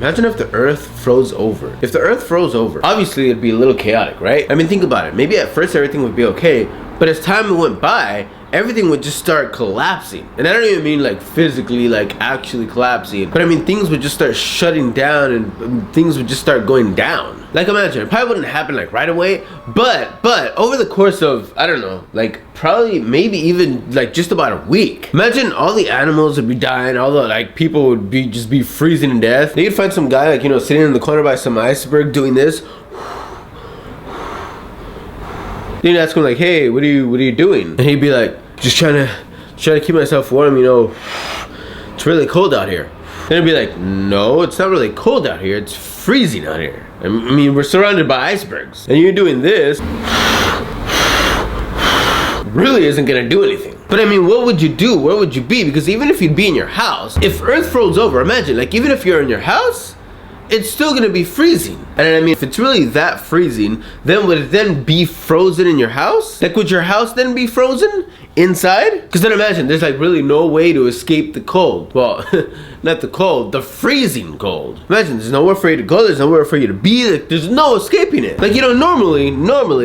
Imagine if the earth froze over. If the earth froze over, obviously it'd be a little chaotic, right? I mean, think about it. Maybe at first everything would be okay, but as time went by, everything would just start collapsing. And I don't even mean like physically, like actually collapsing, but I mean things would just start shutting down and things would just start going down. Like imagine, it probably wouldn't happen like right away, but over the course of, I don't know, like probably maybe even like just about a week. Imagine all the animals would be dying, all the like people would be just be freezing to death. Then you'd find some guy like, you know, sitting in the corner by some iceberg doing this. Then you'd ask him like, hey, what are you doing? And he'd be like, just trying to keep myself warm, you know, it's really cold out here. Then he'd be like, no, it's not really cold out here, it's freezing out here. I mean, we're surrounded by icebergs. And you're doing this, really isn't gonna do anything. But I mean, what would you do? Where would you be? Because even if you'd be in your house, if Earth froze over, imagine, like even if you're in your house, it's still gonna be freezing. And I mean, if it's really that freezing, then would it then be frozen in your house? Like would your house then be frozen inside? Because then imagine, there's like really no way to escape the cold. Well, not the cold, the freezing cold. Imagine, there's nowhere for you to go, there's nowhere for you to be, like, there's no escaping it. Like, you know, normally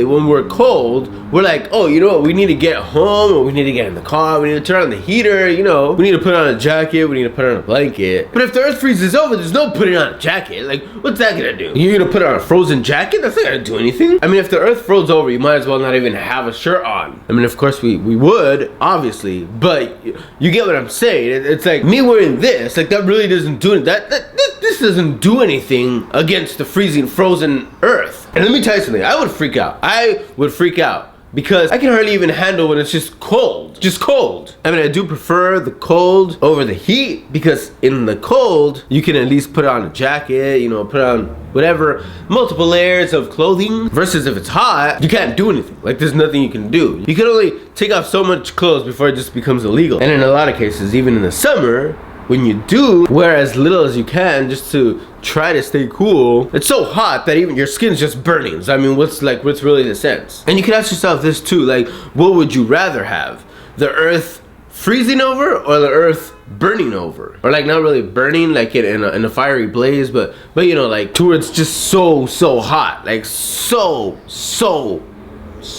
when we're cold, we're like, oh, you know what, we need to get home, or we need to get in the car, we need to turn on the heater, you know, we need to put on a jacket, we need to put on a blanket. But if the earth freezes over, there's no putting on a jacket. Like, what's that gonna do? You're gonna put on a frozen jacket? That's not gonna do anything. I mean, if the earth froze over, you might as well not even have a shirt on. I mean, of course we would, obviously, but you get what I'm saying. It's like me wearing this, like that really doesn't do it. This doesn't do anything against the freezing, frozen earth. And let me tell you something, I would freak out. I would freak out. Because I can hardly even handle when it's just cold. Just cold. I mean, I do prefer the cold over the heat, because in the cold, you can at least put on a jacket, you know, put on whatever, multiple layers of clothing. Versus if it's hot, you can't do anything. Like, there's nothing you can do. You can only take off so much clothes before it just becomes illegal. And in a lot of cases, even in the summer, when you do wear as little as you can just to try to stay cool, it's so hot that even your skin's just burning. So I mean, what's really the sense? And you can ask yourself this too, like, what would you rather have? The earth freezing over or the earth burning over? Or like not really burning like in a fiery blaze, but you know, like towards just so hot, like so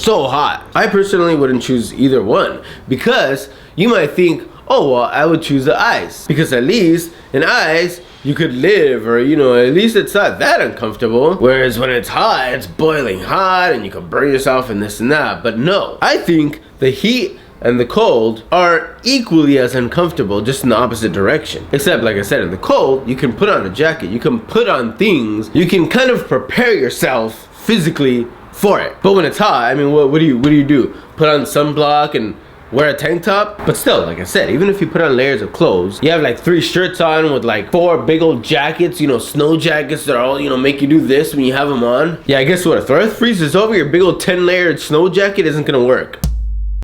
hot. I personally wouldn't choose either one, because you might think, oh well, I would choose the ice, because at least in ice you could live, or you know, at least it's not that uncomfortable. Whereas when it's hot, it's boiling hot and you can burn yourself and this and that. But no, I think the heat and the cold are equally as uncomfortable, just in the opposite direction. Except, like I said, in the cold, you can put on a jacket, you can put on things, you can kind of prepare yourself physically for it. But when it's hot, I mean, what do you do? Put on sunblock and wear a tank top? But still, like I said, even if you put on layers of clothes, you have like 3 shirts on with like 4 big old jackets, you know, snow jackets that are all, you know, make you do this when you have them on. Yeah, guess what? If the earth freezes over, your big old 10-layered snow jacket isn't gonna work.